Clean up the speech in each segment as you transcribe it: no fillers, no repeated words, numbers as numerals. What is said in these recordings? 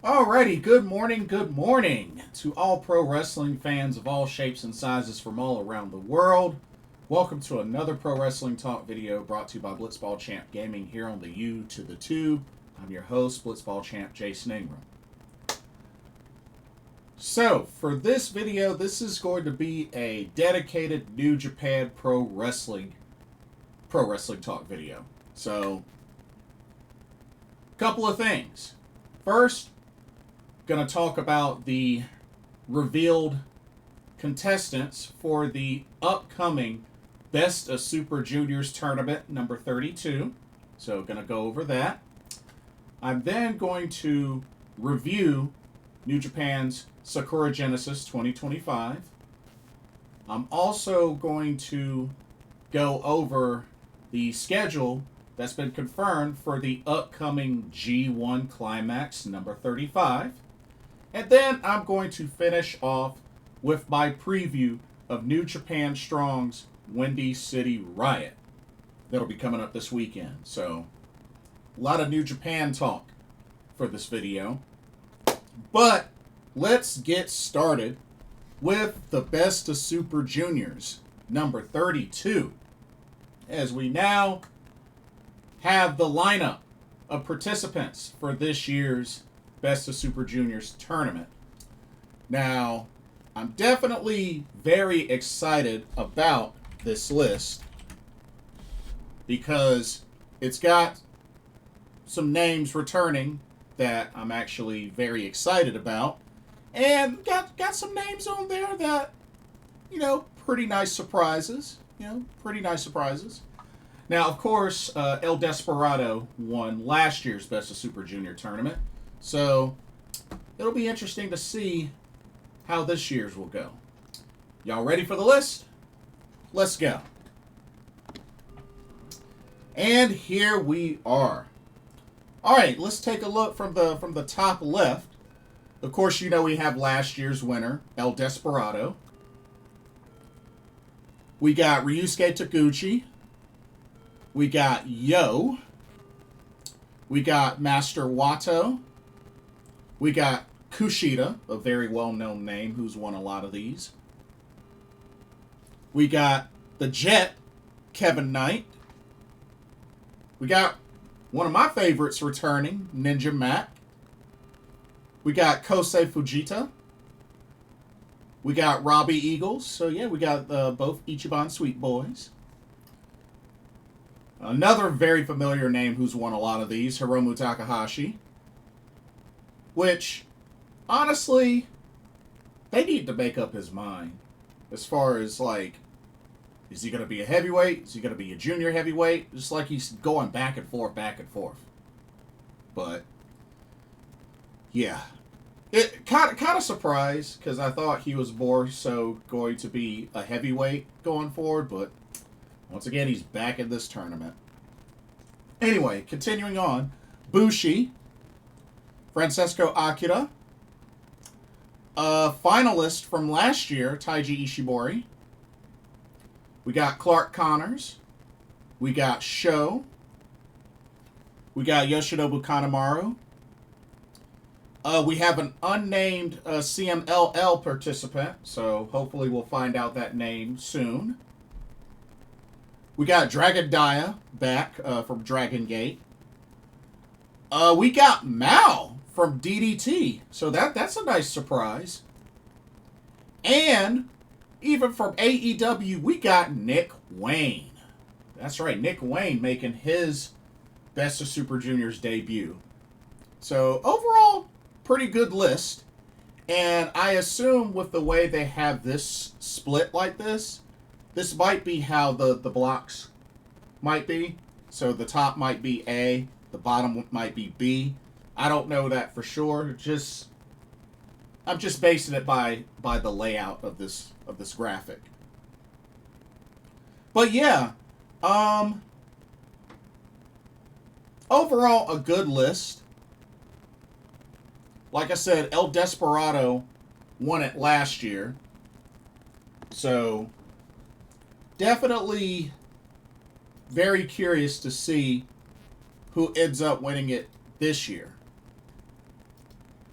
Alrighty, good morning to all pro wrestling fans of all shapes and sizes from all around the world. Welcome to another Pro Wrestling Talk video brought to you by Blitzball Champ Gaming here on the U to the Tube. I'm your host, Blitzball Champ Jason Ingram. So, for this video, this is going to be a dedicated New Japan Pro Wrestling Talk video. So, couple of things. First, going to talk about the revealed contestants for the upcoming Best of Super Juniors tournament number 32. So, going to go over that. I'm then going to review New Japan's Sakura Genesis 2025. I'm also going to go over the schedule that's been confirmed for the upcoming G1 Climax number 35. And then I'm going to finish off with my preview of New Japan Strong's Windy City Riot. That'll be coming up this weekend. So, a lot of New Japan talk for this video. But let's get started with the Best of Super Juniors number 32. As we now have the lineup of participants for this year's Best of Super Juniors tournament. Now, I'm definitely very excited about this list because it's got some names returning that I'm actually very excited about, and got some names on there that, pretty nice surprises. Now, of course, El Desperado won last year's Best of Super Junior tournament, so it'll be interesting to see how this year's will go. Y'all ready for the list? Let's go. And here we are. All right, let's take a look from the top left. Of course, we have last year's winner, El Desperado. We got Ryusuke Taguchi. We got Yo. We got Master Wato. We got Kushida, a very well-known name who's won a lot of these. We got the Jet, Kevin Knight. We got one of my favorites returning, Ninja Mac. We got Kosei Fujita. We got Robbie Eagles. So, yeah, we got both Ichiban Sweet Boys. Another very familiar name who's won a lot of these, Hiromu Takahashi. Which, honestly, they need to make up his mind. As far as, is he going to be a heavyweight? Is he going to be a junior heavyweight? Just like he's going back and forth. But, yeah. It kind of surprised, because I thought he was more so going to be a heavyweight going forward, but once again, he's back in this tournament. Anyway, continuing on. Bushi. Francesco Akira. A finalist from last year, Taiji Ishimori. We got Clark Connors. We got Sho. We got Yoshinobu Kanemaru. We have an unnamed CMLL participant, so hopefully we'll find out that name soon. We got Dragon Dia back from Dragon Gate. We got Mao from DDT, so that's a nice surprise. And even from AEW, we got Nick Wayne. That's right, Nick Wayne making his Best of Super Juniors debut. So overall, pretty good list. And I assume with the way they have this split like this might be how the blocks might be. So the top might be A, the bottom might be B. I don't know that for sure. I'm just basing it by the layout of this graphic. But yeah, overall a good list. Like I said, El Desperado won it last year. So definitely very curious to see who ends up winning it this year.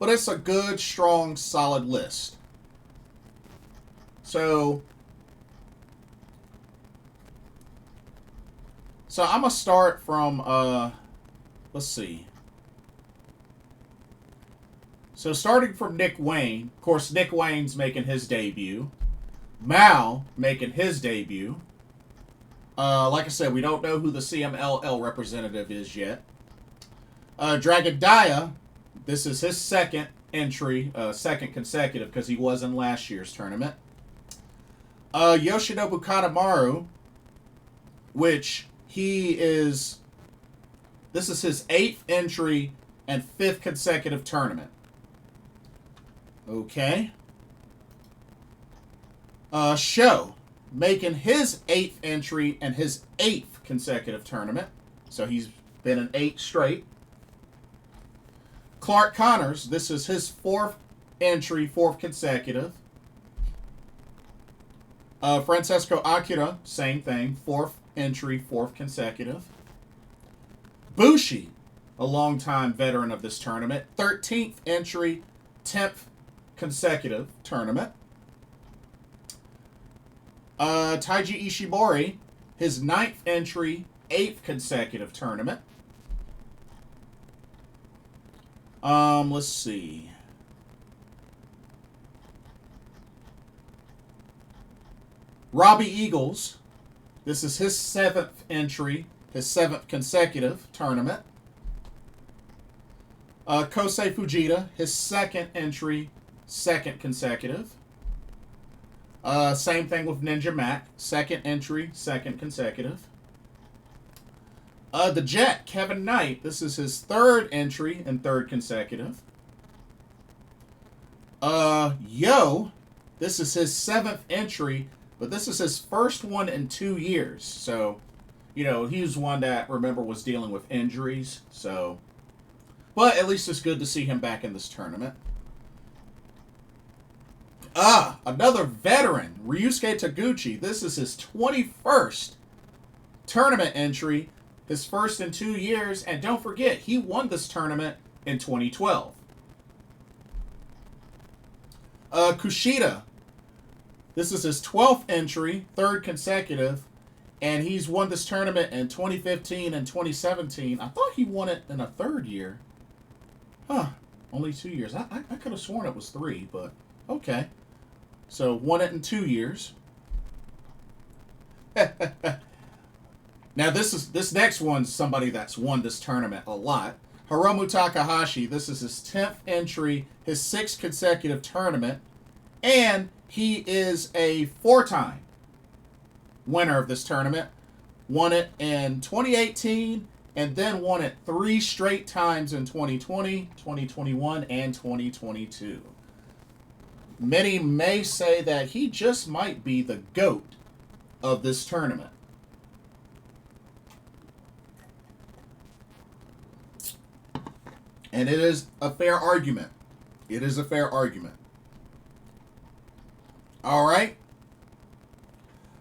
but it's a good, strong, solid list. So I'm going to start from, let's see. So starting from Nick Wayne, of course, Nick Wayne's making his debut. Mao making his debut. Like I said, we don't know who the CMLL representative is yet. Dragon Dia, this is his second entry, second consecutive, because he was in last year's tournament. Yoshinobu Kanemaru, which this is his 8th entry and 5th consecutive tournament. Okay. Sho, making his 8th entry and his 8th consecutive tournament. So he's been in 8 straight. Clark Connors, this is his 4th entry, 4th consecutive. Francesco Akira, same thing, 4th entry, 4th consecutive. Bushi, a longtime veteran of this tournament, 13th entry, 10th consecutive tournament. Taiji Ishimori, his 9th entry, 8th consecutive tournament. Let's see. Robbie Eagles, this is his 7th entry, his 7th consecutive tournament. Kosei Fujita, his 2nd entry, 2nd consecutive. Same thing with Ninja Mac, 2nd entry, 2nd consecutive. The Jet, Kevin Knight, this is his 3rd entry and 3rd consecutive. Yo, this is his 7th entry, but this is his first one in 2 years. So, you know, he was one that, remember, was dealing with injuries. So, but at least it's good to see him back in this tournament. Another veteran, Ryusuke Taguchi. This is his 21st tournament entry, his first in 2 years, and don't forget, he won this tournament in 2012. Kushida, this is his 12th entry, 3rd consecutive, and he's won this tournament in 2015 and 2017. I thought he won it in a 3rd year. Only 2 years. I could have sworn it was 3, but okay. So, won it in 2 years. Now, this next one's somebody that's won this tournament a lot. Hiromu Takahashi, this is his 10th entry, his 6th consecutive tournament, and he is a 4-time winner of this tournament. Won it in 2018, and then won it 3 straight times in 2020, 2021, and 2022. Many may say that he just might be the GOAT of this tournament. And it is a fair argument. It is a fair argument. All right.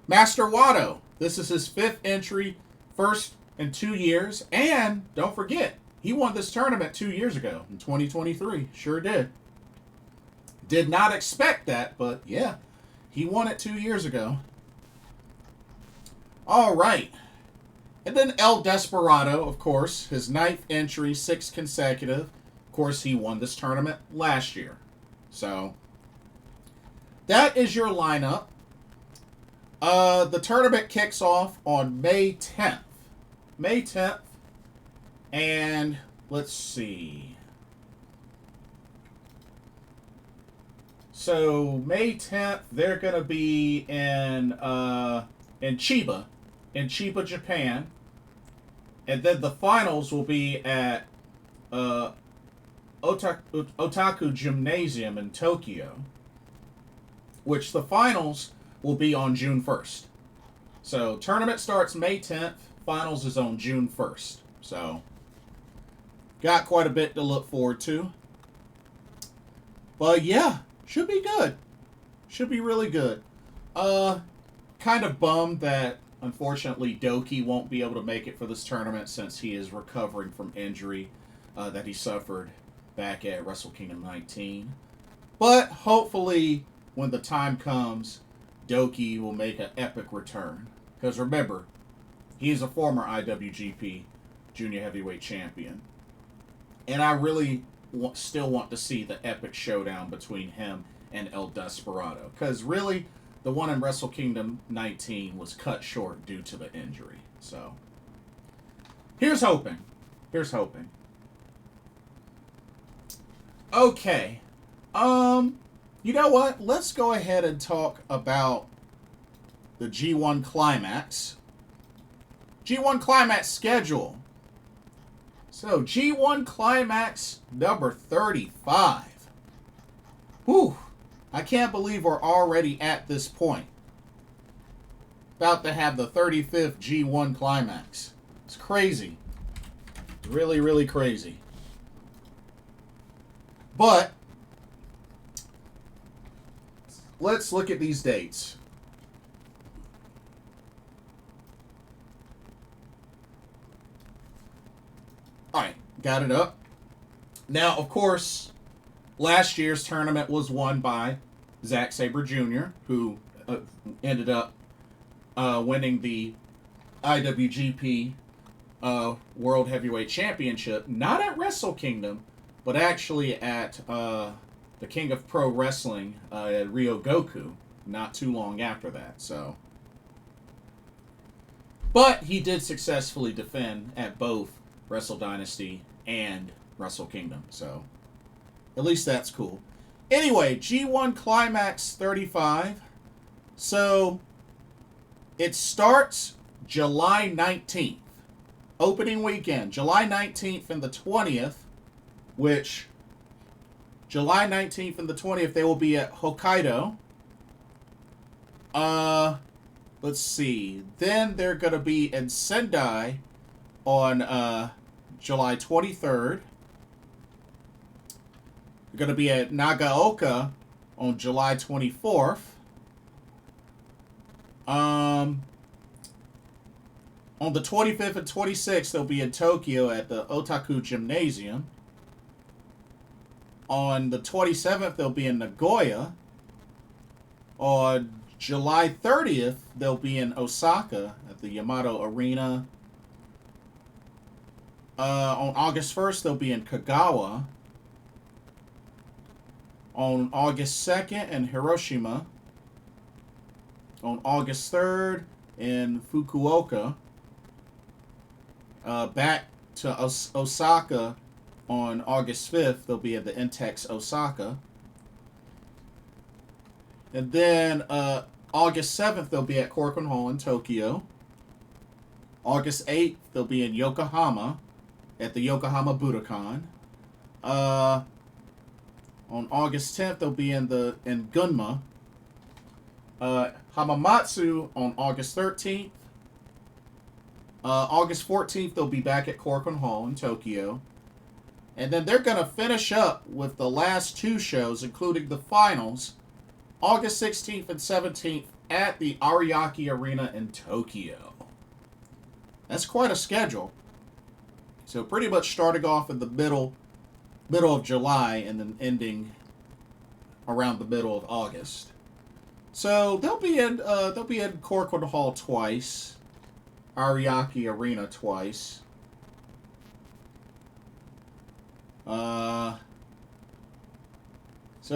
Master Wado. This is his 5th entry, first in 2 years. And don't forget, he won this tournament 2 years ago in 2023. Sure did. Did not expect that, but yeah, he won it 2 years ago. All right. And then El Desperado, of course, his 9th entry, 6th consecutive. Of course, he won this tournament last year. So, that is your lineup. The tournament kicks off on May 10th. May 10th. And let's see. So, May 10th, they're going to be in Chiba, Japan. And then the finals will be at Otaku Gymnasium in Tokyo, which the finals will be on June 1st. So, tournament starts May 10th, finals is on June 1st. So, got quite a bit to look forward to. But yeah, should be good. Should be really good. Kind of bummed that, unfortunately, Doki won't be able to make it for this tournament since he is recovering from injury that he suffered back at Wrestle Kingdom 19. But hopefully, when the time comes, Daiki will make an epic return. Because remember, he's a former IWGP Junior Heavyweight Champion. And I really still want to see the epic showdown between him and El Desperado. Because really, the one in Wrestle Kingdom 19 was cut short due to the injury. So, here's hoping. Here's hoping. Okay. You know what? Let's go ahead and talk about the G1 Climax. G1 Climax schedule. So, G1 Climax number 35. Whew. I can't believe we're already at this point. About to have the 35th G1 Climax. It's crazy. Really, really crazy. But, let's look at these dates. Alright, got it up. Now, of course, last year's tournament was won by Zack Sabre Jr., who ended up winning the IWGP World Heavyweight Championship, not at Wrestle Kingdom, but actually at the King of Pro Wrestling at Ryogoku, not too long after that. So, but he did successfully defend at both Wrestle Dynasty and Wrestle Kingdom. So, at least that's cool. Anyway, G1 Climax 35. So, it starts July 19th. Opening weekend, July 19th and the 20th, which July 19th and the 20th, they will be at Hokkaido. Let's see. Then they're going to be in Sendai on July 23rd. They're going to be at Nagaoka on July 24th. On the 25th and 26th, they'll be in Tokyo at the Otaku Gymnasium. On the 27th, they'll be in Nagoya. On July 30th, they'll be in Osaka at the Yamato Arena. On August 1st, they'll be in Kagawa. On August 2nd, in Hiroshima. On August 3rd, in Fukuoka. Back to Osaka on August 5th. They'll be at the Intex Osaka. And then August 7th, they'll be at Korakuen Hall in Tokyo. August 8th, they'll be in Yokohama at the Yokohama Budokan. On August 10th, they'll be in Gunma. Hamamatsu on August 13th. August 14th, they'll be back at Korakuen Hall in Tokyo. And then they're going to finish up with the last two shows, including the finals, August 16th and 17th at the Ariake Arena in Tokyo. That's quite a schedule. So pretty much starting off in the middle of July and then ending around the middle of August. So they'll be in Korakuen Hall twice. Ariake Arena twice. So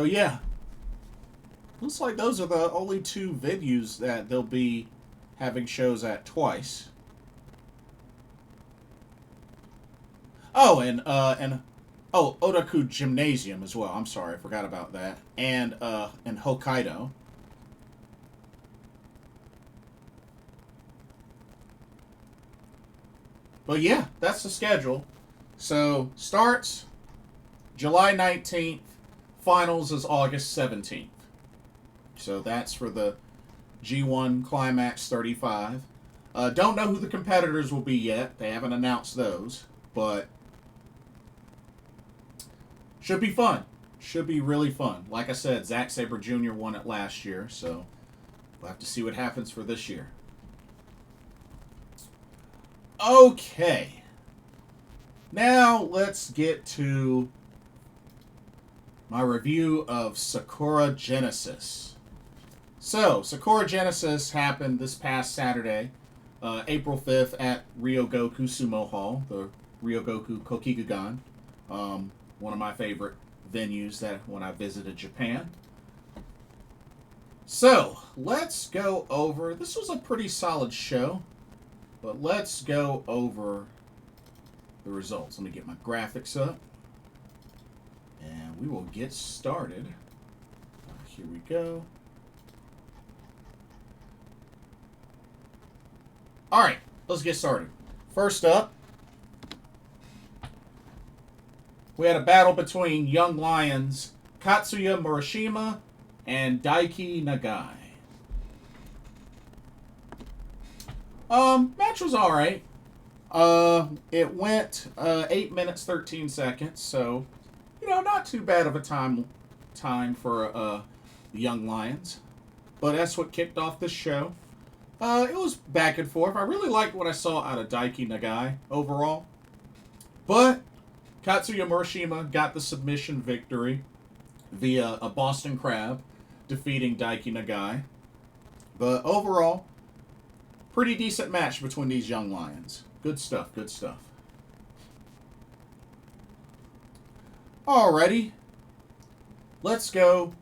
yeah. Looks like those are the only two venues that they'll be having shows at twice. Oh, and Otaku Gymnasium as well. I'm sorry, I forgot about that. And Hokkaido. But yeah, that's the schedule. So, starts July 19th. Finals is August 17th. So that's for the G1 Climax 35. Don't know who the competitors will be yet. They haven't announced those. But should be fun. Should be really fun. Like I said, Zack Sabre Jr. won it last year. So we'll have to see what happens for this year. Okay. Now let's get to my review of Sakura Genesis. So, Sakura Genesis happened this past Saturday, April 5th at Ryogoku Sumo Hall, the Ryogoku Kokikugan, one of my favorite venues that when I visited Japan. So, let's go over, this was a pretty solid show, but let's go over the results. Let me get my graphics up, and we will get started. Here we go. Alright, let's get started. First up, we had a battle between Young Lions Katsuya Murashima and Daiki Nagai. Match was alright. It went 8 minutes 13 seconds, so not too bad of a time for the Young Lions. But that's what kicked off this show. It was back and forth. I really liked what I saw out of Daiki Nagai overall. But Katsuya Murashima got the submission victory via a Boston Crab, defeating Daiki Nagai. But overall, pretty decent match between these Young Lions. Good stuff, good stuff. Alrighty. Let's go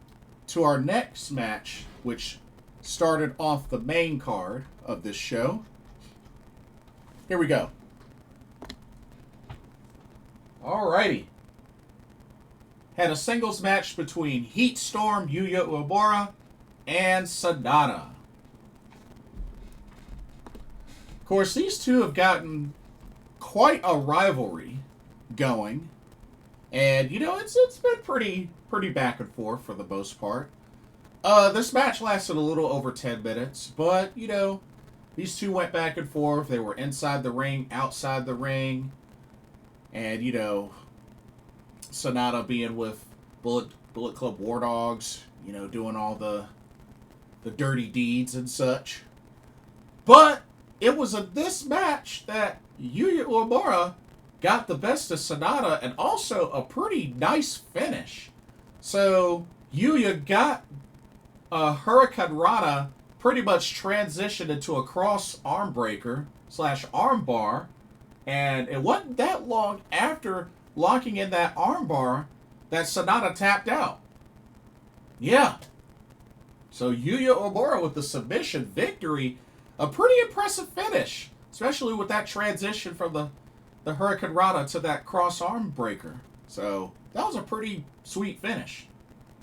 to our next match, which started off the main card of this show. Here we go. Alrighty. Had a singles match between Heatstorm Yuya Uemura and SANADA. Of course, these two have gotten quite a rivalry going. And, it's been pretty back and forth for the most part. This match lasted a little over 10 minutes, but, these two went back and forth. They were inside the ring, outside the ring. And, SANADA being with Bullet Club War Dogs, doing all the dirty deeds and such. But it was in this match that Yuya Uemura got the best of SANADA and also a pretty nice finish. So Yuya got a Hurricane Rana pretty much transitioned into a cross arm breaker / arm bar. And it wasn't that long after locking in that arm bar that SANADA tapped out. Yeah. So Yuya Uemura with the submission victory. A pretty impressive finish. Especially with that transition from the Hurricane Rana to that cross arm breaker. So that was a pretty sweet finish.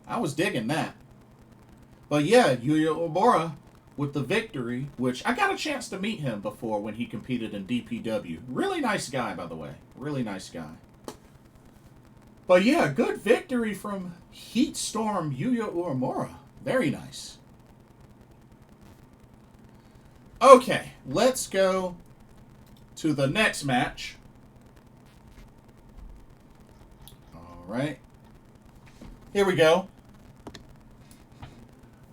I was digging that. But yeah, Yuya Uemura with the victory, which I got a chance to meet him before when he competed in DPW. Really nice guy, by the way. Really nice guy. But yeah, good victory from Heatstorm Yuya Uemura. Very nice. Okay, let's go to the next match. Alright. Here we go.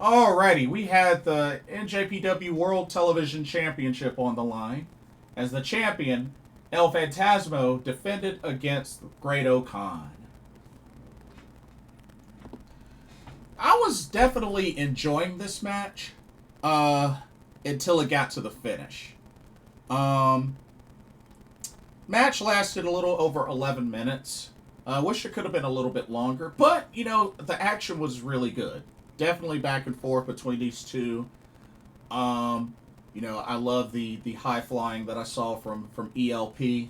Alrighty, we had the NJPW World Television Championship on the line as the champion, El Phantasmo, defended against Great-O-Khan. I was definitely enjoying this match until it got to the finish. Match lasted a little over 11 minutes. I wish it could have been a little bit longer, but, the action was really good. Definitely back and forth between these two. I love the high flying that I saw from ELP.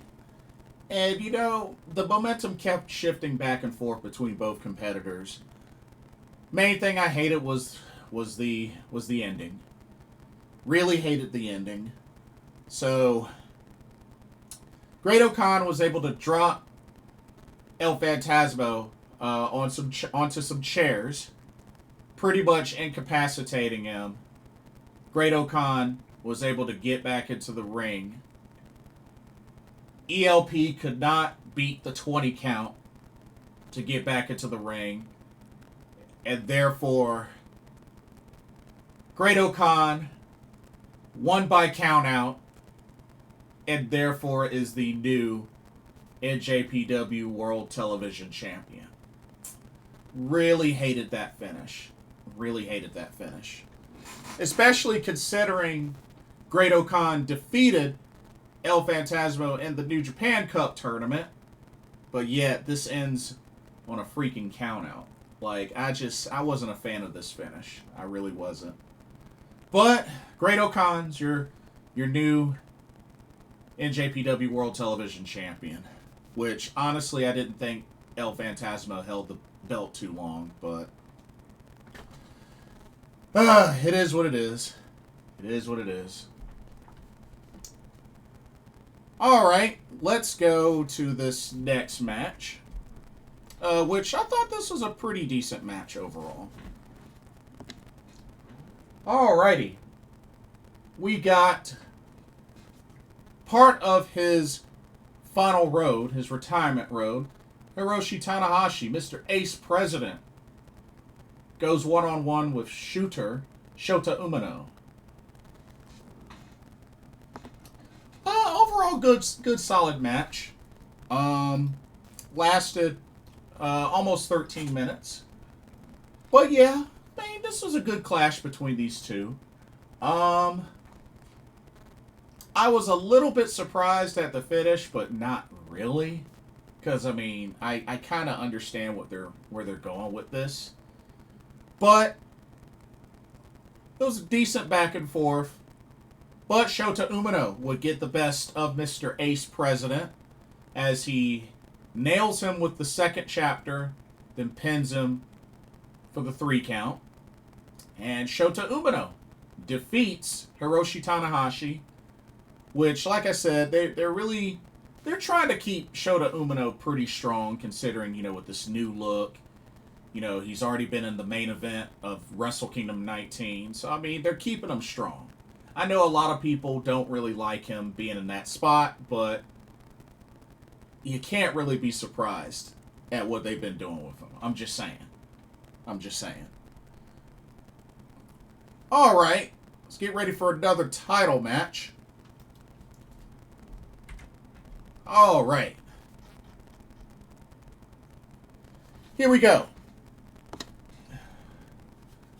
And, the momentum kept shifting back and forth between both competitors. Main thing I hated was the ending. Really hated the ending. So Great-O-Khan was able to drop El Phantasmo onto some chairs, pretty much incapacitating him. Great-O-Khan was able to get back into the ring. ELP could not beat the 20 count to get back into the ring. And therefore, Great-O-Khan won by count out. And therefore is the new NJPW World Television Champion. really hated that finish. Really hated that finish. Especially considering Great Okan defeated El Phantasmo in the New Japan Cup tournament, but yet this ends on a freaking countout. Like, I wasn't a fan of this finish. I really wasn't. But Great Okan's your new NJPW World Television Champion, which honestly I didn't think El Phantasmo held the belt too long, but it is what it is. It is what it is. Alright, let's go to this next match, which I thought this was a pretty decent match overall. Alrighty. We got part of his final road, his retirement road. Hiroshi Tanahashi, Mr. Ace President, goes one-on-one with Shota Umino. Overall, good solid match. Lasted almost 13 minutes. But yeah, I mean, this was a good clash between these two. I was a little bit surprised at the finish, but not really. Because, I mean, I kind of understand where they're going with this. But it was a decent back and forth. But Shota Umino would get the best of Mr. Ace President as he nails him with the second chapter, then pins him for the 3 count. And Shota Umino defeats Hiroshi Tanahashi, which, like I said, they're trying to keep Shota Umino pretty strong, considering, you know, with this new look. You know, he's already been in the main event of Wrestle Kingdom 19. So, I mean, they're keeping him strong. I know a lot of people don't really like him being in that spot, but you can't really be surprised at what they've been doing with him. I'm just saying. Alright, let's get ready for another title match. Alright. Here we go.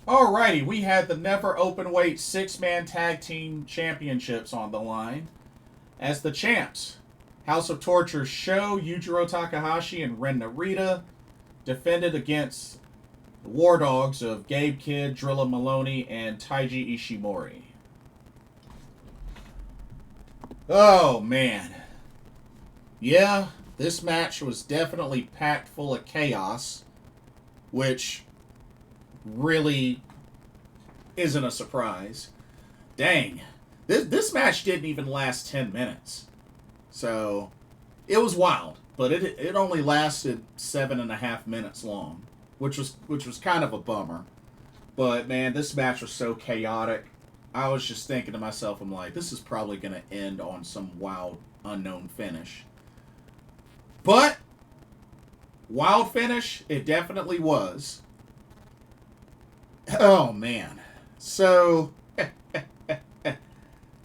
Alrighty, we had the Never Openweight 6-man Tag Team Championships on the line. As the champs, House of Torture Sho, Yujiro Takahashi, and Ren Narita defended against the War Dogs of Gabe Kidd, Drilla Moloney, and Taiji Ishimori. Oh, man. Yeah, this match was definitely packed full of chaos, which really isn't a surprise. Dang. This match didn't even last 10 minutes. So, it was wild. But it only lasted 7.5 minutes long. Which was kind of a bummer. But, man, this match was so chaotic. I was just thinking to myself, I'm like, this is probably going to end on some wild, unknown finish. But, wild finish, it definitely was. Oh, man. So,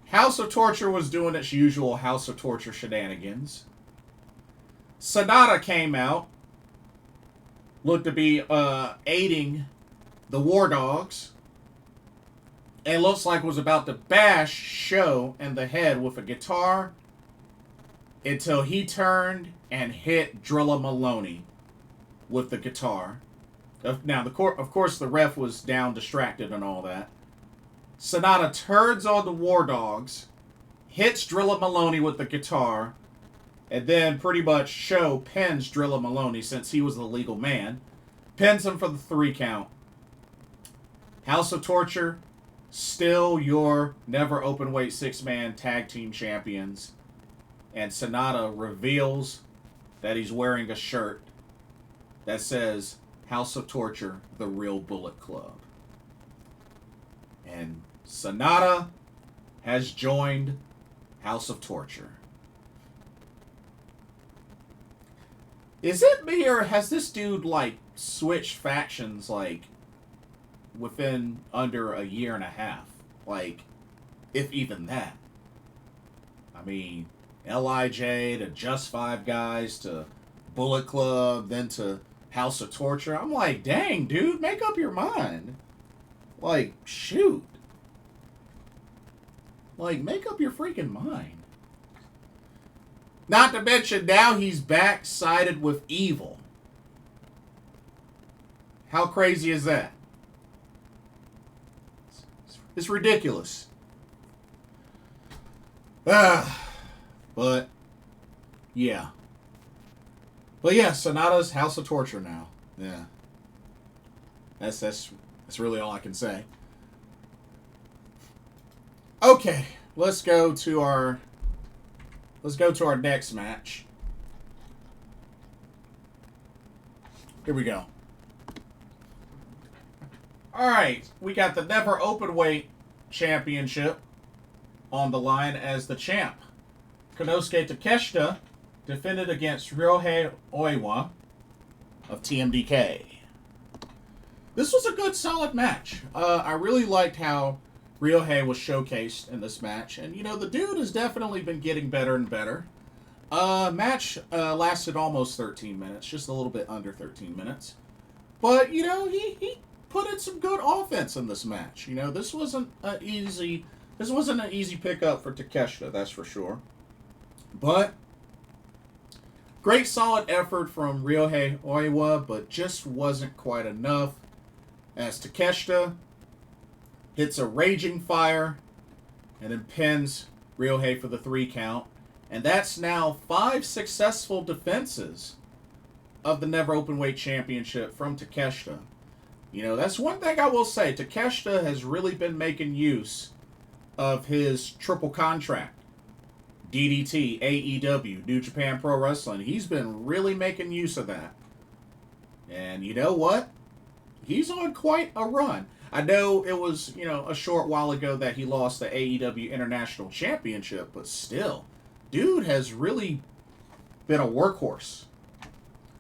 House of Torture was doing its usual House of Torture shenanigans. SANADA came out. Looked to be aiding the War Dogs. And looks like was about to bash Sho in the head with a guitar until he turned and hit Drilla Moloney with the guitar. Now, of course, the ref was down, distracted, and all that. SANADA turns on the War Dogs, hits Drilla Moloney with the guitar, and then pretty much Sho pins Drilla Moloney since he was the legal man. Pins him for the 3 count. House of Torture, still your Never Openweight 6-man Tag Team Champions. And SANADA reveals that he's wearing a shirt that says House of Torture, the Real Bullet Club. And SANADA has joined House of Torture. Is it me, or has this dude, like, switched factions, like, within under a year and a half? Like, if even that. I mean, LIJ to Just Five Guys to Bullet Club, then to House of Torture. I'm like, dang, dude, make up your mind. Like, shoot. Like, make up your freaking mind. Not to mention, now he's back sided with evil. How crazy is that? It's ridiculous. But, yeah. But yeah, SANADA's House of Torture now. Yeah. That's really all I can say. Okay, let's go to our next match. Here we go. Alright, we got the Never Openweight Championship on the line as the champ. Konosuke Takeshita defended against Ryohei Oiwa of TMDK. This was a good, solid match. I really liked how Ryohei was showcased in this match. And, you know, the dude has definitely been getting better and better. Match lasted almost 13 minutes. Just a little bit under 13 minutes. But, you know, he put in some good offense in this match. You know, this wasn't an easy pickup for Takeshita, that's for sure. But great solid effort from Ryohei Oiwa, but just wasn't quite enough as Takeshita hits a Raging Fire and then pins Ryohei for the 3 count. And that's now 5 successful defenses of the Never Openweight Championship from Takeshita. You know, that's one thing I will say. Takeshita has really been making use of his triple contract. DDT, AEW, New Japan Pro Wrestling. He's been really making use of that. And you know what? He's on quite a run. I know it was, you know, a short while ago that he lost the AEW International Championship, but still, dude has really been a workhorse.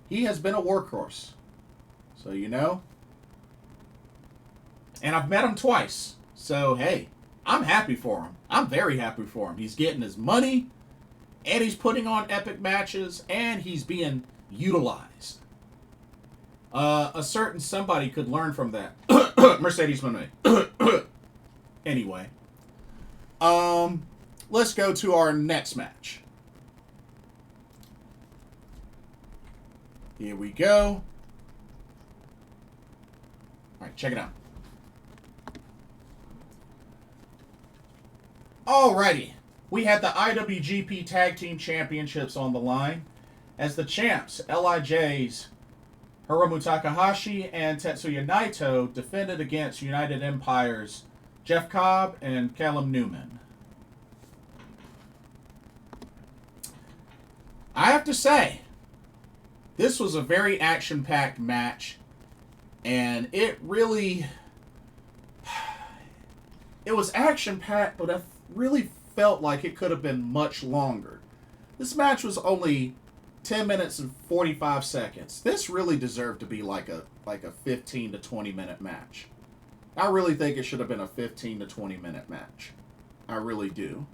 He has been a workhorse. So, you know. And I've met him twice. So, hey, I'm happy for him. I'm very happy for him. He's getting his money, and he's putting on epic matches, and he's being utilized. A certain somebody could learn from that. Mercedes Monet. Anyway. Let's go to our next match. Here we go. Alright, check it out. Alrighty. We had the IWGP Tag Team Championships on the line as the champs, LIJ's Hiromu Takahashi and Tetsuya Naito defended against United Empire's Jeff Cobb and Callum Newman. I have to say, this was a very action-packed match, and it really... It was action-packed, but I really felt like it could have been much longer. This match was only 10 minutes and 45 seconds. This really deserved to be like a 15 to 20 minute match. I really think it should have been a 15 to 20 minute match. I really do.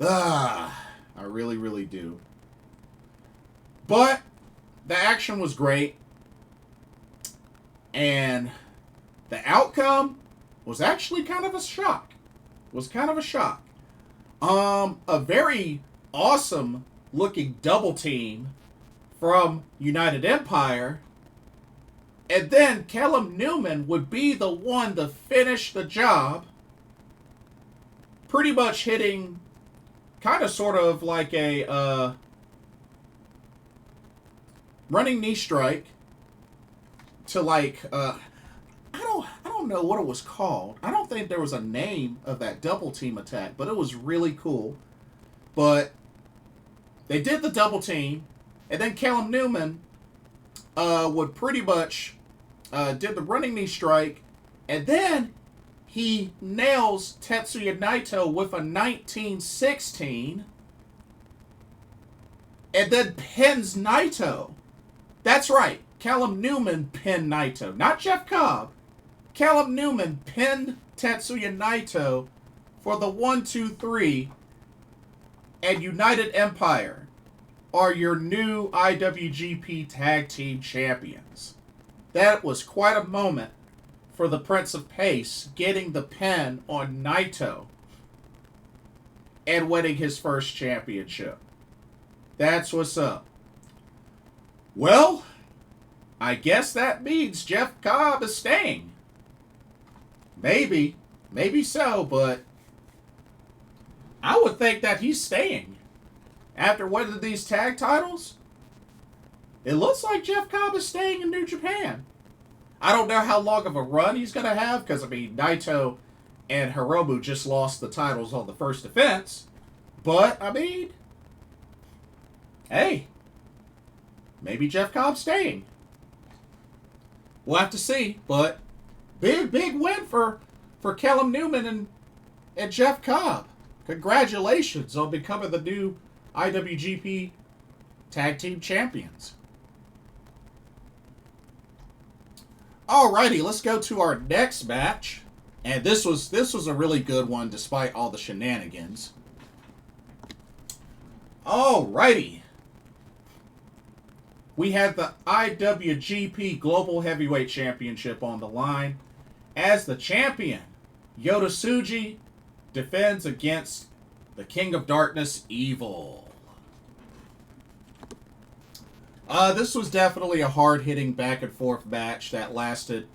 I really, really do. But the action was great. And the outcome was actually kind of a shock. A very awesome looking double team from United Empire. And then Callum Newman would be the one to finish the job. Pretty much hitting kind of sort of like a running knee strike to like I don't know what it was called. I don't think there was a name of that double team attack, but it was really cool. But they did the double team, and then Callum Newman would pretty much did the running knee strike, and then he nails Tetsuya Naito with a 1916, and then pins Naito. That's right, Callum Newman pinned Naito, not Jeff Cobb. Callum Newman pinned Tetsuya Naito for the 1-2-3, and United Empire are your new IWGP Tag Team Champions. That was quite a moment for the Prince of Pace getting the pin on Naito and winning his first championship. That's what's up. Well, I guess that means Jeff Cobb is staying. Maybe so, but I would think that he's staying. After winning these tag titles, it looks like Jeff Cobb is staying in New Japan. I don't know how long of a run he's going to have, because, I mean, Naito and Hiromu just lost the titles on the first defense. But, I mean, hey, maybe Jeff Cobb's staying. We'll have to see, but big win for Callum Newman and Jeff Cobb. Congratulations on becoming the new IWGP Tag Team Champions. Alrighty, let's go to our next match. And this was a really good one despite all the shenanigans. Alrighty. We had the IWGP Global Heavyweight Championship on the line as the champion, Yota Tsuji, defends against the King of Darkness, Evil. This was definitely a hard-hitting back-and-forth match that lasted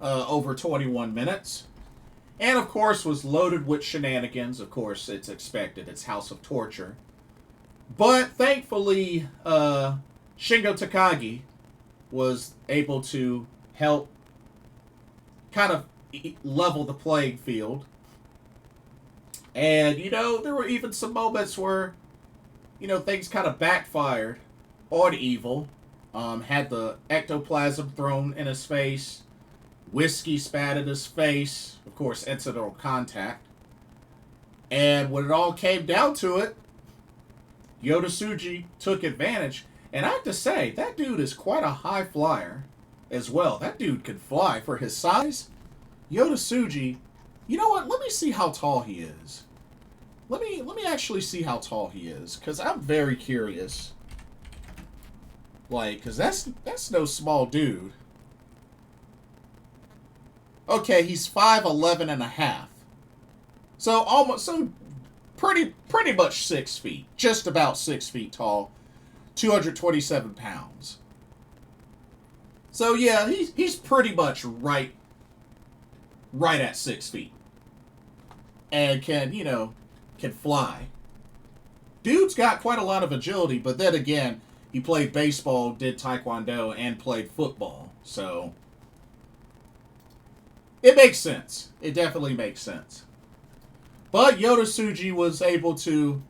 over 21 minutes. And, of course, was loaded with shenanigans. Of course, it's expected. It's House of Torture. But, thankfully, Shingo Takagi was able to help kind of level the playing field. And, there were even some moments where, things kind of backfired on Evil. Had the ectoplasm thrown in his face. Whiskey spat in his face. Of course, incidental contact. And when it all came down to it, Yota Tsuji took advantage. And I have to say, that dude is quite a high flyer as well. That dude can fly for his size. Yota Tsuji, you know what? Let me see how tall he is. Let me actually see how tall he is, because I'm very curious. Like, because that's no small dude. Okay, he's 5'11" and a half. So pretty much 6 feet. Just about 6 feet tall. 227 pounds. So yeah, he's pretty much right at 6 feet. And can fly. Dude's got quite a lot of agility, but then again, he played baseball, did taekwondo, and played football. So it makes sense. It definitely makes sense. But Yota Tsuji was able to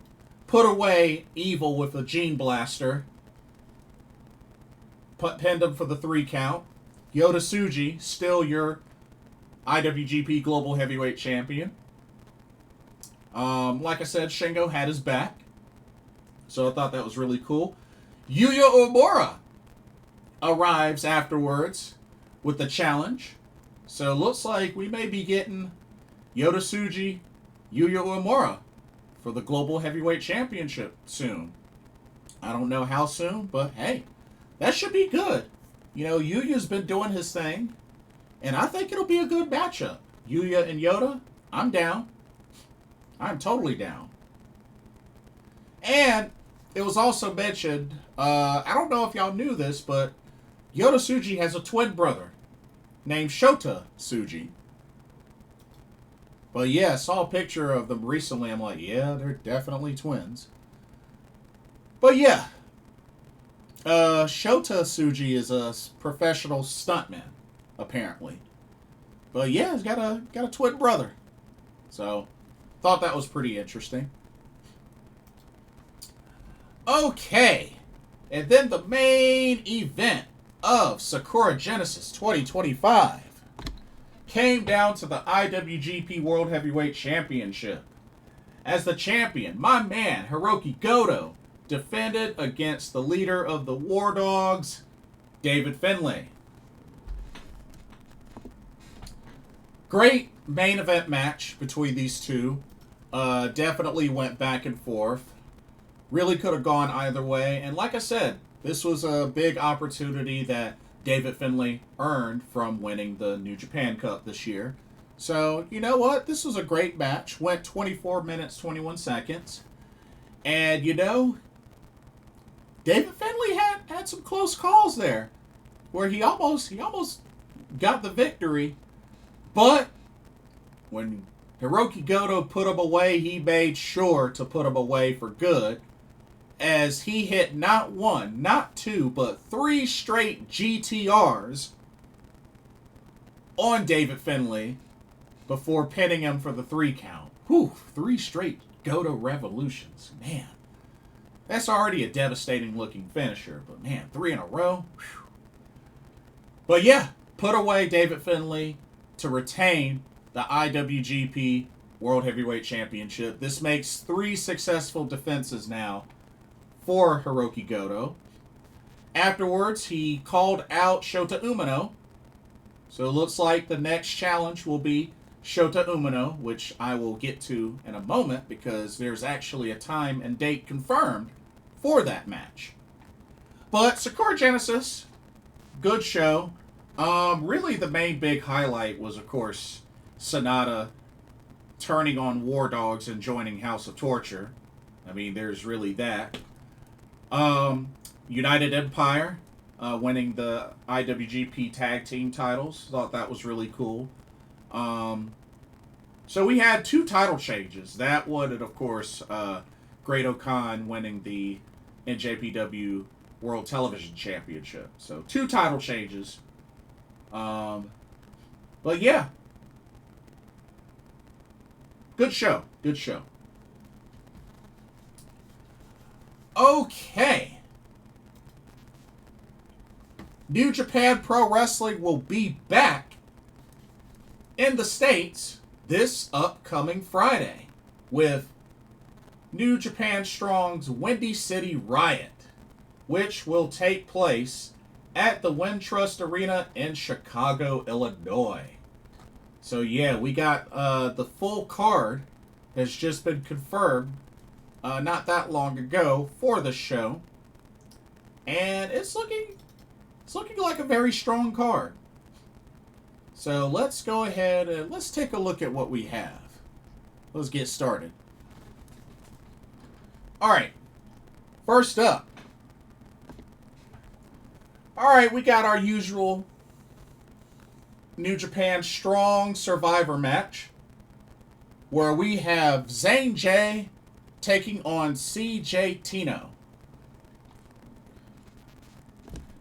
put away Evil with a Gene Blaster. Pinned him for the 3 count. Yota Tsuji, still your IWGP Global Heavyweight Champion. Like I said, Shingo had his back. So I thought that was really cool. Yuya Uemura arrives afterwards with the challenge. So it looks like we may be getting Yota Tsuji, Yuya Uemura for the Global Heavyweight Championship soon. I don't know how soon, but hey, that should be good. Yuya's been doing his thing, and I think it'll be a good matchup. Yuya and Yota, I'm down. I'm totally down. And it was also mentioned, I don't know if y'all knew this, but Yota Tsuji has a twin brother named Shota Tsuji. But yeah, I saw a picture of them recently. I'm like, yeah, they're definitely twins. But yeah, Shota Tsuji is a professional stuntman, apparently. But yeah, he's got a twin brother. So, thought that was pretty interesting. Okay, and then the main event of Sakura Genesis 2025 came down to the IWGP World Heavyweight Championship. As the champion, my man, Hiroki Goto, defended against the leader of the War Dogs, David Finlay. Great main event match between these two. Definitely went back and forth. Really could have gone either way. And like I said, this was a big opportunity that David Finlay earned from winning the New Japan Cup this year. So, you know what? This was a great match. Went 24 minutes, 21 seconds. And, you know, David Finlay had some close calls there where he almost got the victory. But when Hiroki Goto put him away, he made sure to put him away for good, as he hit not one, not two, but 3 straight GTRs on David Finlay before pinning him for the 3 count. Whew, 3 straight Goto revolutions. Man, that's already a devastating looking finisher, but man, 3 in a row. Whew. But yeah, put away David Finlay to retain the IWGP World Heavyweight Championship. This makes 3 successful defenses now for Hiroki Goto. Afterwards, he called out Shota Umino. So it looks like the next challenge will be Shota Umino, which I will get to in a moment because there's actually a time and date confirmed for that match. But Sakura Genesis, good show. Really the main big highlight was, of course, SANADA turning on War Dogs and joining House of Torture. I mean, there's really that. United Empire winning the IWGP Tag Team titles. Thought that was really cool. So we had 2 title changes. That one, and of course, Great Okan winning the NJPW World Television Championship. So 2 title changes. But yeah. Good show. Good show. Okay. New Japan Pro Wrestling will be back in the States this upcoming Friday with New Japan Strong's Windy City Riot, which will take place at the Wintrust Arena in Chicago, Illinois. So yeah, we got the full card has just been confirmed not that long ago for the show, and it's looking like a very strong card. So let's go ahead and let's take a look at what we have. Let's get started. All right, first up. All right, we got our usual New Japan Strong Survivor match where we have Zane J taking on CJ Tino.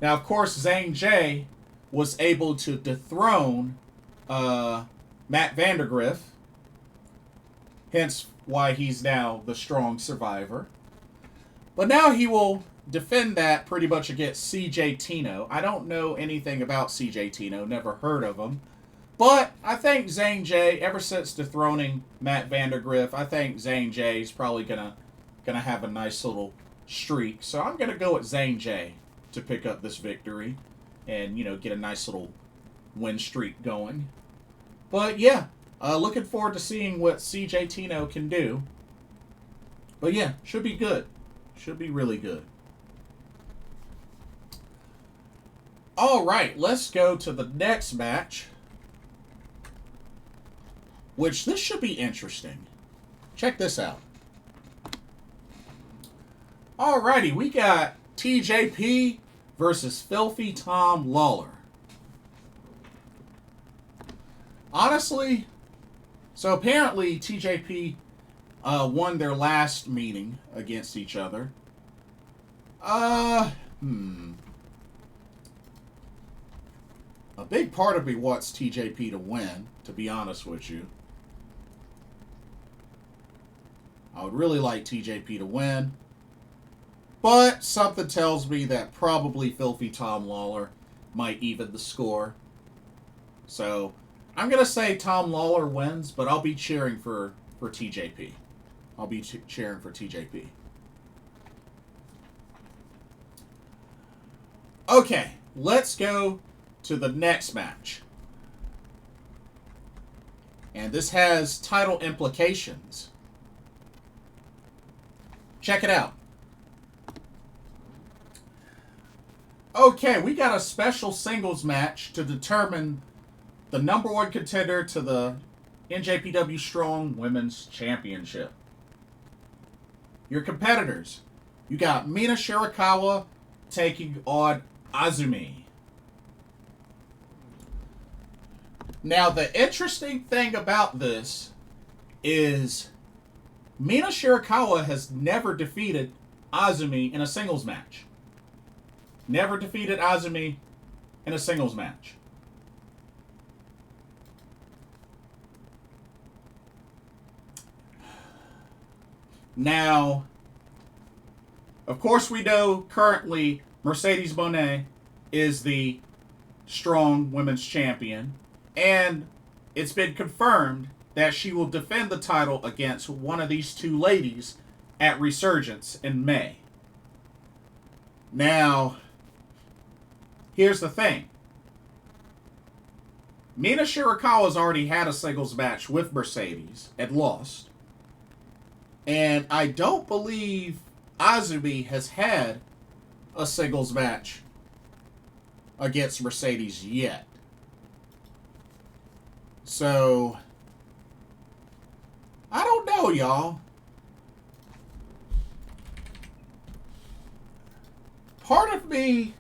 Now, of course, Zane J was able to dethrone Matt Vandergriff, hence why he's now the Strong Survivor. But now he will defend that pretty much against CJ Tino. I don't know anything about CJ Tino, never heard of him. But I think Zane J, ever since dethroning Matt Vandergriff, I think Zane J is probably gonna have a nice little streak. So I'm gonna go with Zane J to pick up this victory and, you know, get a nice little win streak going. But yeah, looking forward to seeing what CJ Tino can do. But yeah, should be good. Should be really good. All right, let's go to the next match, which this should be interesting. Check this out. Alrighty, we got TJP versus Filthy Tom Lawler. Honestly, so apparently TJP won their last meeting against each other. A big part of me wants TJP to win, to be honest with you. I would really like TJP to win. But something tells me that probably Filthy Tom Lawler might even the score. So I'm going to say Tom Lawler wins, but I'll be cheering for TJP. I'll be cheering for TJP. Okay, let's go to the next match. And this has title implications. Check it out. Okay, we got a special singles match to determine the #1 contender to the NJPW Strong Women's Championship. Your competitors. You got Mina Shirakawa taking on Azumi. Now, the interesting thing about this is Mina Shirakawa has never defeated Azumi in a singles match. Never defeated Azumi in a singles match. Now, of course, we know currently Mercedes Moné is the Strong Women's Champion, and it's been confirmed that she will defend the title against one of these two ladies at Resurgence in May. Now, here's the thing. Mina Shirakawa's already had a singles match with Mercedes and lost. And I don't believe Azumi has had a singles match against Mercedes yet. So, I don't know, y'all. Part of me...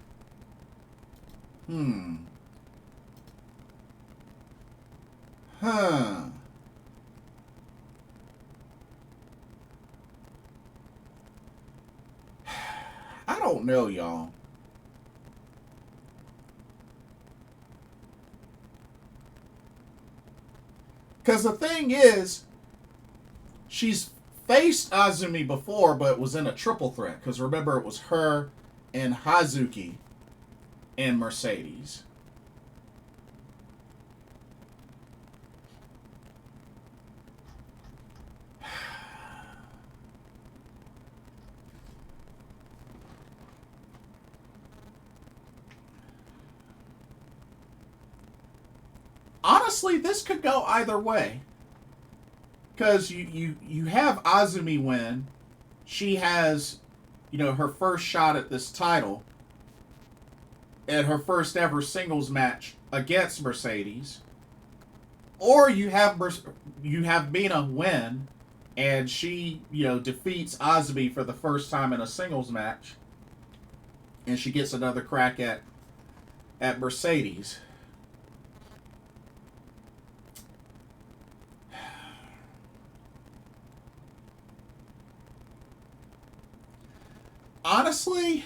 I don't know, y'all. Because the thing is, she's faced Azumi before, but was in a triple threat. Because remember, it was her and Hazuki and Mercedes. Honestly, this could go either way. Because you have Azumi win. She has, her first shot at this title. At her first ever singles match against Mercedes. Or you have Mina win. And she, defeats Azumi for the first time in a singles match. And she gets another crack at Mercedes. Honestly,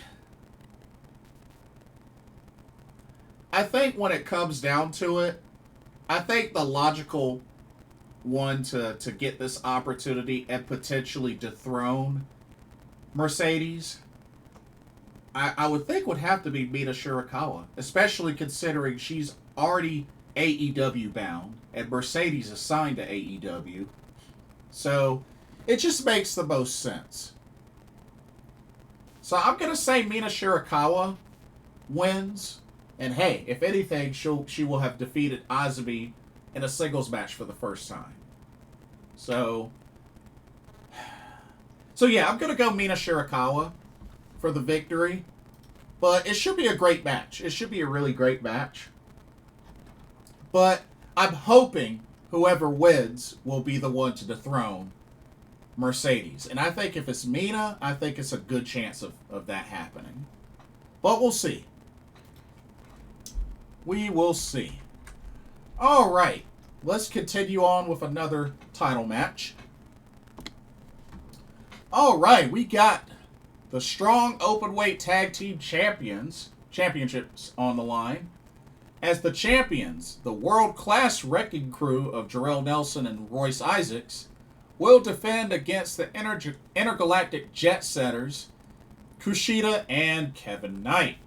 I think when it comes down to it, I think the logical one to get this opportunity and potentially dethrone Mercedes, I would think would have to be Mina Shirakawa, especially considering she's already AEW bound and Mercedes is signed to AEW. So it just makes the most sense. So I'm going to say Mina Shirakawa wins. And hey, if anything, she will have defeated Azumi in a singles match for the first time. So yeah, I'm going to go Mina Shirakawa for the victory. But it should be a great match. It should be a really great match. But I'm hoping whoever wins will be the one to dethrone Mercedes. And I think if it's Mina, I think it's a good chance of that happening. But we'll see. We will see. Alright. Let's continue on with another title match. Alright, we got the Strong Openweight Tag Team Championships on the line. As the champions, the world-class wrecking crew of Jarrell Nelson and Royce Isaacs will defend against the intergalactic jet setters, Kushida and Kevin Knight.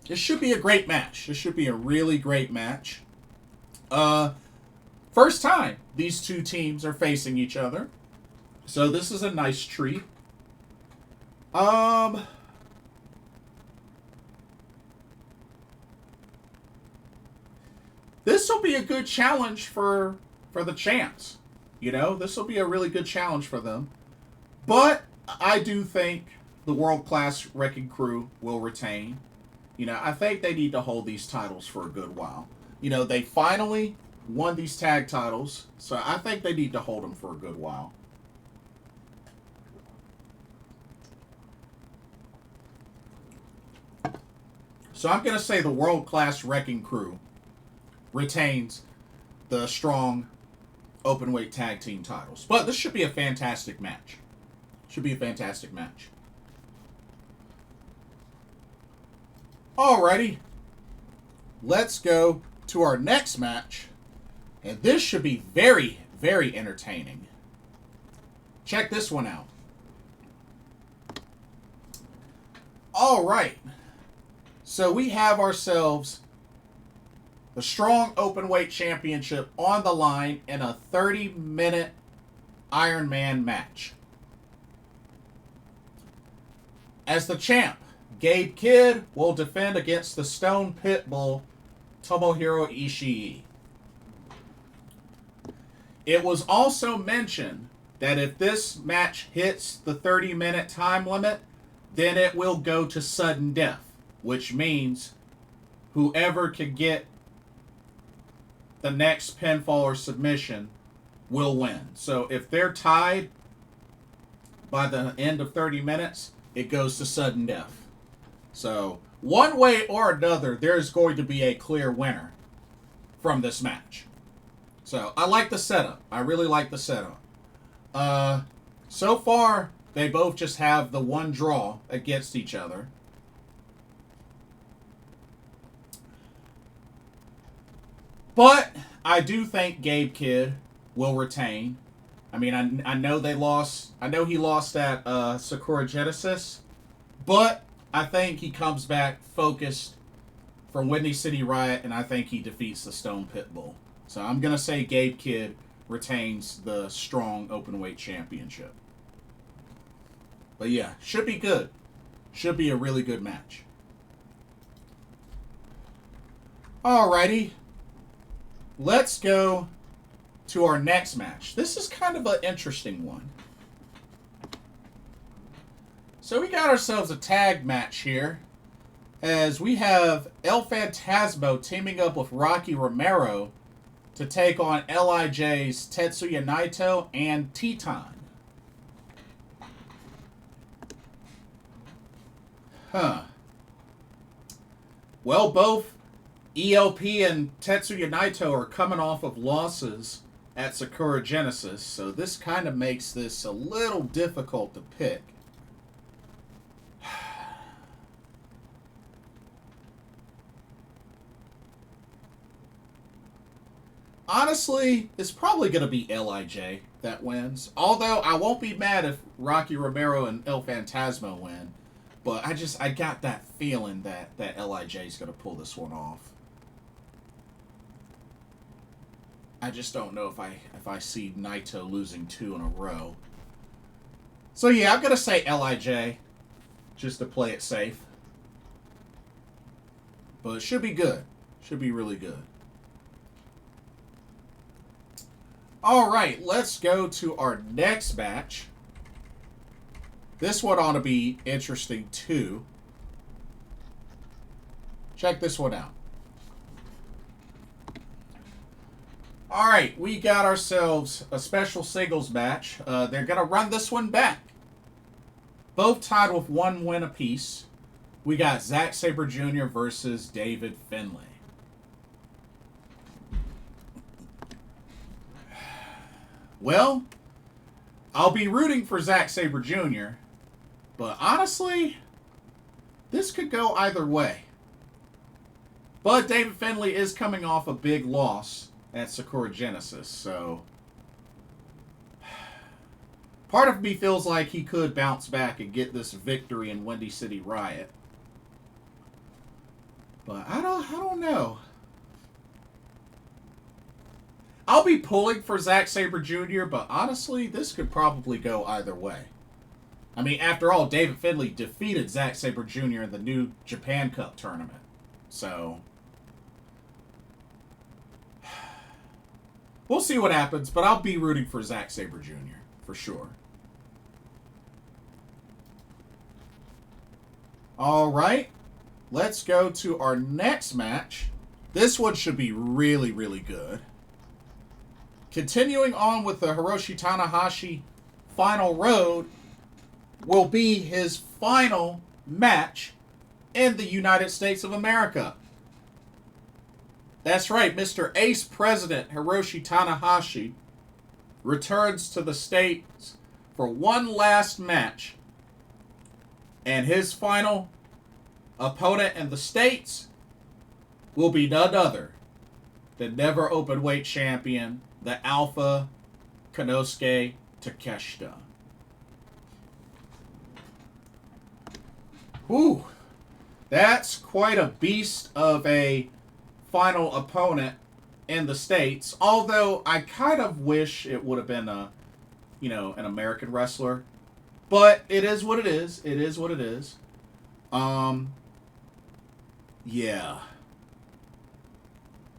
This should be a great match. This should be a really great match. First time these two teams are facing each other. So this is a nice treat. This will be a good challenge for the champs. This will be a really good challenge for them. But I do think the World Class Wrecking Crew will retain. You know, I think they need to hold these titles for a good while. You know, they finally won these tag titles, so I think they need to hold them for a good while. So I'm going to say the World Class Wrecking Crew retains the strong Openweight tag team titles. But this should be a fantastic match. Should be a fantastic match. Alrighty. Let's go to our next match. And this should be very, very entertaining. Check this one out. Alright. So we have ourselves the Strong Openweight Championship on the line in a 30-minute Iron Man match. As the champ, Gabe Kidd will defend against the Stone Pitbull, Tomohiro Ishii. It was also mentioned that if this match hits the 30-minute time limit, then it will go to sudden death, which means whoever can get the next pinfall or submission will win. So if they're tied by the end of 30 minutes, it goes to sudden death. So one way or another, there's going to be a clear winner from this match. So I like the setup. I really like the setup. So far, they both just have the one draw against each other. But I do think Gabe Kidd will retain. I mean, I know they lost. I know he lost at Sakura Genesis. But I think he comes back focused from Windy City Riot, and I think he defeats the Stone Pitbull. So I'm going to say Gabe Kidd retains the Strong Openweight Championship. But yeah, should be good. Should be a really good match. Alrighty. Let's go to our next match. This is kind of an interesting one. So we got ourselves a tag match here, as we have El Phantasmo teaming up with Rocky Romero to take on LIJ's Tetsuya Naito and Titan. Well, both ELP and Tetsuya Naito are coming off of losses at Sakura Genesis, so this kind of makes this a little difficult to pick. Honestly, it's probably going to be LIJ that wins. Although, I won't be mad if Rocky Romero and El Phantasmo win. But I got that feeling that LIJ is going to pull this one off. I just don't know if I see Naito losing 2 in a row. So yeah, I'm going to say LIJ, just to play it safe. But it should be good. Should be really good. Alright, let's go to our next match. This one ought to be interesting too. Check this one out. Alright, we got ourselves a special singles match. They're going to run this one back. Both tied with 1 win apiece. We got Zack Sabre Jr. versus David Finlay. Well, I'll be rooting for Zack Sabre Jr., but honestly, this could go either way. But David Finlay is coming off a big loss at Sakura Genesis, so part of me feels like he could bounce back and get this victory in Windy City Riot. But I don't know. I'll be pulling for Zack Sabre Jr., but honestly, this could probably go either way. I mean, after all, David Finlay defeated Zack Sabre Jr. in the New Japan Cup tournament. So we'll see what happens, but I'll be rooting for Zack Sabre Jr. for sure. All right. Let's go to our next match. This one should be really, really good. Continuing on with the Hiroshi Tanahashi final road will be his final match in the United States of America. That's right, Mr. Ace President Hiroshi Tanahashi returns to the States for one last match. And his final opponent in the States will be none other than never Openweight champion, the Alpha Konosuke Takeshita. Whew. That's quite a beast of a final opponent in the States. Although I kind of wish it would have been an American wrestler. But it is what it is. It is what it is. Yeah.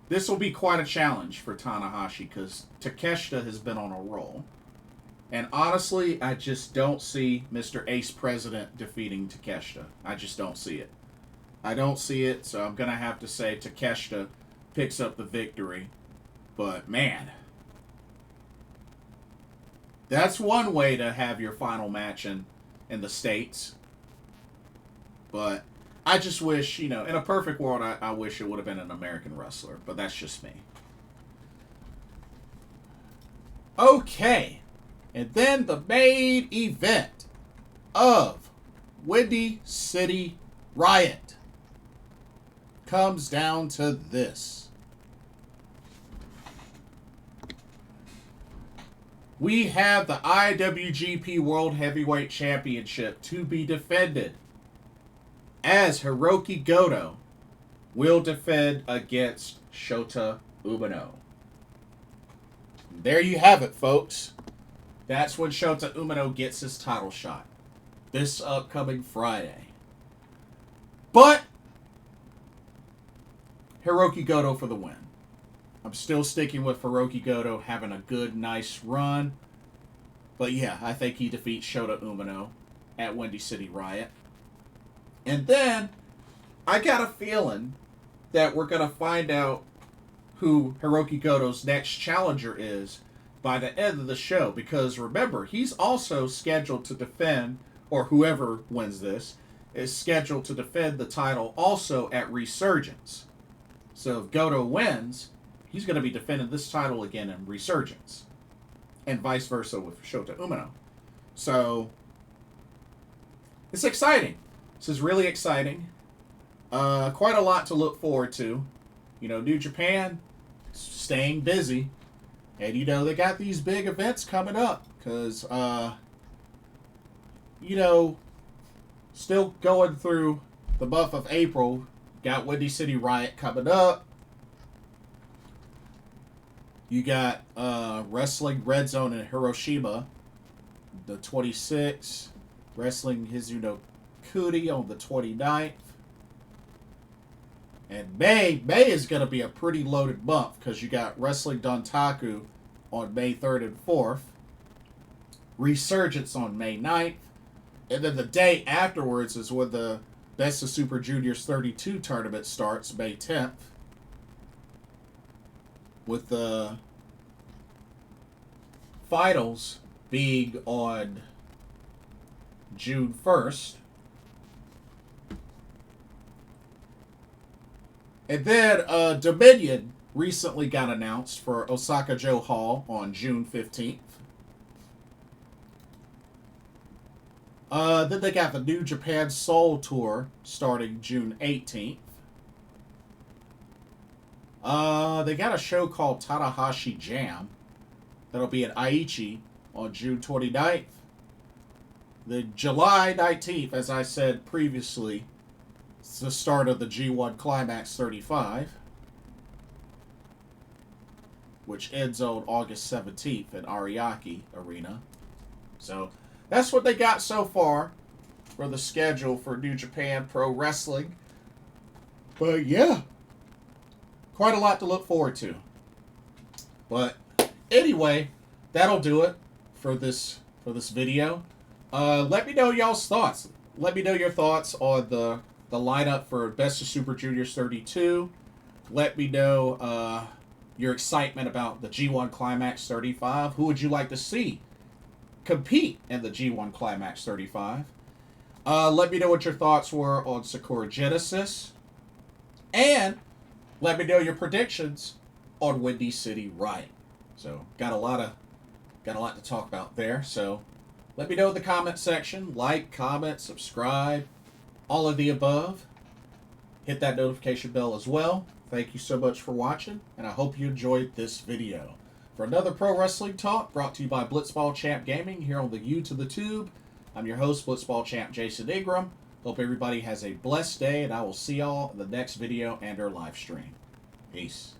This will be quite a challenge for Tanahashi because Takeshita has been on a roll. And honestly, I just don't see Mr. Ace President defeating Takeshita. I just don't see it. I don't see it, so I'm going to have to say Takeshita picks up the victory. But, man, that's one way to have your final match in the States. But I just wish, in a perfect world, I wish it would have been an American wrestler. But that's just me. Okay. And then the main event of Windy City Riot comes down to this. We have the IWGP World Heavyweight Championship to be defended, as Hiroki Goto will defend against Shota Umino. There you have it, folks. That's when Shota Umino gets his title shot. This upcoming Friday. But Hiroki Goto for the win. I'm still sticking with Hiroki Goto having a good, nice run. But yeah, I think he defeats Shota Umino at Windy City Riot. And then, I got a feeling that we're going to find out who Hiroki Goto's next challenger is by the end of the show. Because remember, he's also scheduled to defend, or whoever wins this, is scheduled to defend the title also at Resurgence. So if Goto wins, he's going to be defending this title again in Resurgence. And vice versa with Shota Umino. So, it's exciting. This is really exciting. Quite a lot to look forward to. New Japan, staying busy. And, they got these big events coming up. Because, still going through the month of April. Got Windy City Riot coming up. You got Wrestling Red Zone in Hiroshima, the 26th. Wrestling Hizuno Kuri on the 29th. And May is going to be a pretty loaded month because you got Wrestling Dontaku on May 3rd and 4th. Resurgence on May 9th. And then the day afterwards is when the Best of Super Juniors 32 tournament starts, May 10th. With the finals being on June 1st. And then Dominion recently got announced for Osaka Joe Hall on June 15th. Then they got the New Japan Soul Tour starting June 18th. They got a show called Tanahashi Jam that'll be at Aichi on June 29th. The July 19th, as I said previously, it's the start of the G1 Climax 35, which ends on August 17th at Ariake Arena. So that's what they got so far for the schedule for New Japan Pro Wrestling. But yeah, quite a lot to look forward to. But anyway, that'll do it for this video. Let me know y'all's thoughts. let me know your thoughts on the lineup for Best of Super Juniors 32. Let me know your excitement about the G1 Climax 35. Who would you like to see compete in the G1 Climax 35? Let me know what your thoughts were on Sakura Genesis. And let me know your predictions on Windy City Riot. So got a lot to talk about there. So let me know in the comment section. Like, comment, subscribe, all of the above. Hit that notification bell as well. Thank you so much for watching, and I hope you enjoyed this video. For another Pro Wrestling Talk brought to you by Blitzball Champ Gaming here on the U to the Tube, I'm your host, Blitzball Champ Jason Ingram. Hope everybody has a blessed day, and I will see y'all in the next video and our live stream. Peace.